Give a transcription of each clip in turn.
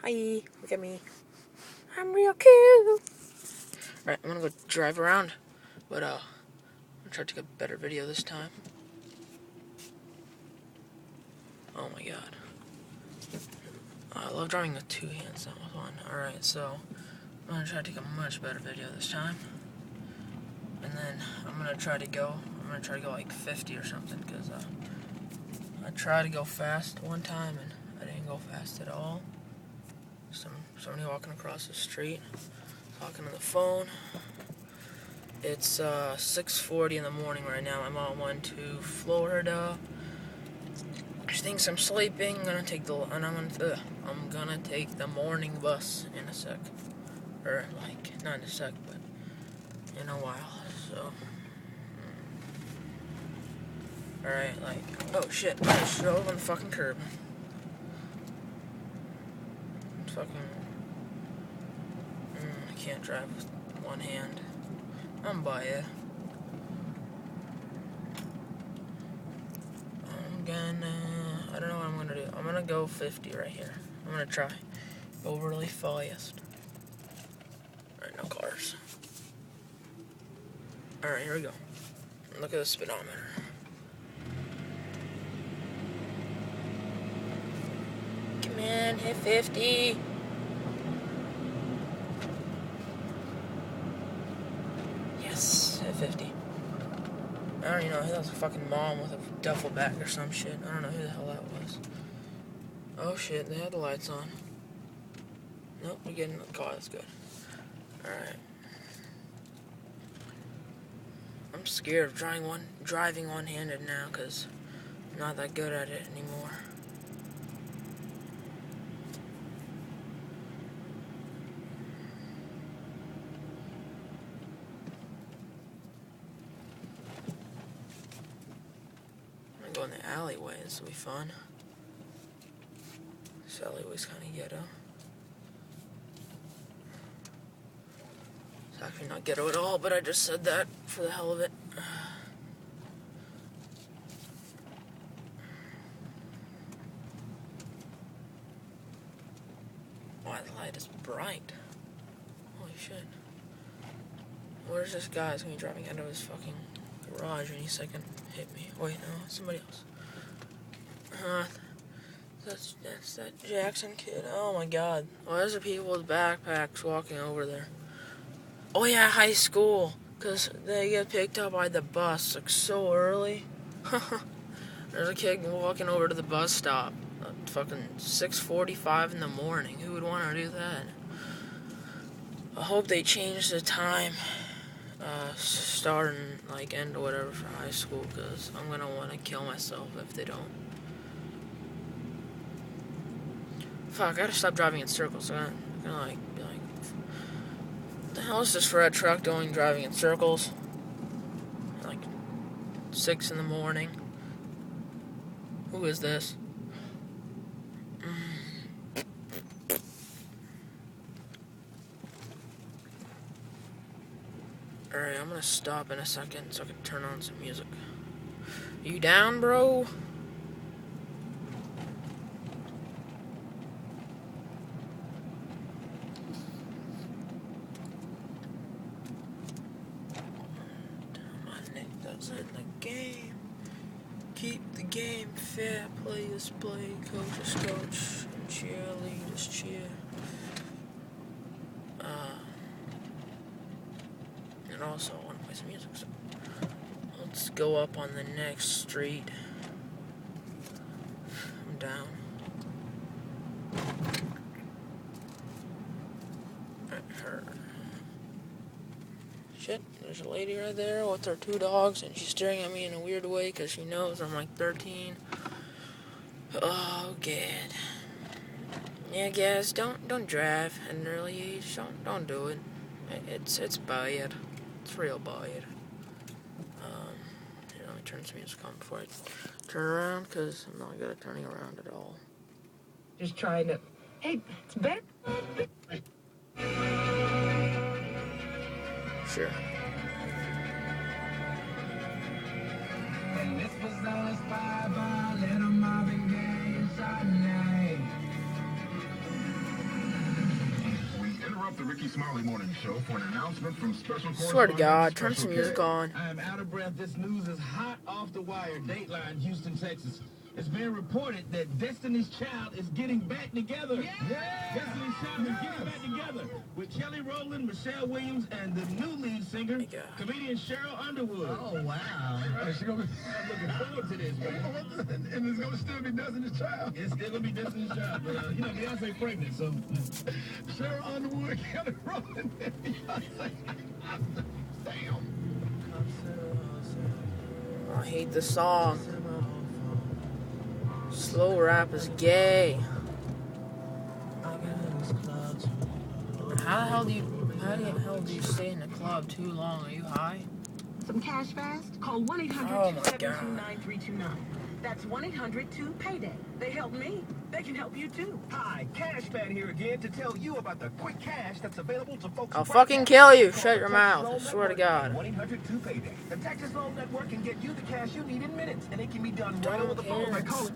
Hi, look at me. I'm real cute. Alright, I'm gonna go drive around, but I'm gonna try to take a better video this time. Oh my god. I love driving with two hands, that was fun. Alright, so I'm gonna try to take a much better video this time. And then I'm gonna try to go like 50 or something, because I tried to go fast one time and I didn't go fast at all. Somebody walking across the street, talking on the phone. It's 6:40 in the morning right now. My mom went to Florida. She thinks I'm sleeping. I'm gonna take the morning bus in a sec, or like not in a sec, but in a while. So, all right, like, oh shit, I just drove on the fucking curb. I can't drive with one hand. I'm by it. I don't know what I'm gonna do. I'm gonna go 50 right here. I'm gonna try. Go really fast. Alright, no cars. Alright, here we go. Look at the speedometer. Come on, hit 50. Yes, hit 50. I don't even know. That was a fucking mom with a duffel bag or some shit. I don't know who the hell that was. Oh shit, they had the lights on. Nope, we're getting in the car. That's good. Alright. I'm scared of driving one-handed now because I'm not that good at it anymore. I'm gonna go in the alleyway. This will be fun. This alleyway's kind of ghetto. It's actually not ghetto at all, but I just said that for the hell of it. Wow, the light is bright. Holy shit. Where's this guy? He's gonna be driving out of his fucking garage any second. Hit me. Wait, no, somebody else. That's that Jackson kid. Oh my god. Why is there people with backpacks walking over there? Oh yeah, high school. Because they get picked up by the bus like so early. There's a kid walking over to the bus stop at fucking 6:45 in the morning. Who would want to do that? I hope they change the time, start and like end or whatever for high school, because I'm gonna want to kill myself if they don't. Fuck, I gotta stop driving in circles. I'm gonna like be like, what the hell is this red truck doing driving in circles? Like 6 in the morning. Who is this? Alright, I'm gonna stop in a second so I can turn on some music. You down, bro? My neck does it in the game. Keep the game fair, players play, coaches coach, and cheerleaders cheer. And also I want to play some music, so let's go up on the next street. I'm down. Shit, there's a lady right there with her 2 dogs, and she's staring at me in a weird way because she knows I'm like 13. Oh, God. Yeah, guys, don't drive at an early age. Don't do it. It's bad. It's real bad. Here, let me turn some music on before I turn around, because I'm not good at turning around at all. Just trying to... Hey, it's better. Sure. And this was all inspired by Little Marvin Gaye and Chardonnay. off the Ricky Smiley Morning Show for an announcement from special Swear to God, turn Special some music K. on. I am out of breath. This news is hot off the wire. Dateline, Houston, Texas. It's been reported that Destiny's Child is getting back together. Destiny's Child is getting back together with Kelly Rowland, Michelle Williams, and the new lead singer, My God. comedian Cheryl Underwood. Oh, wow. I'm looking forward to this, man. And it's gonna still be Destiny's Child. It's still gonna be Destiny's Child, but you know Beyonce pregnant, so Cheryl Underwood, Kelly Rowland, and Beyonce. Damn. I hate this song. Slow rap is gay. How the hell do you stay in the club too long? Are you high? Some cash fast? Call Oh my 1-800-272-9329. That's 1-800-2-PAYDAY. They helped me. They can help you too. Hi, Cashman here again to tell you about the quick cash that's available to folks. I'll fucking kill you. Shut your mouth. I swear to God. 1-800-2-PAYDAY. The Texas Loan Network can get you the cash you need in minutes, and it can be done right Don't over the phone by care. calling.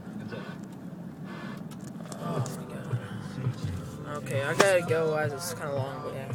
Oh my God. Okay, I gotta go as it's kind of long, but yeah.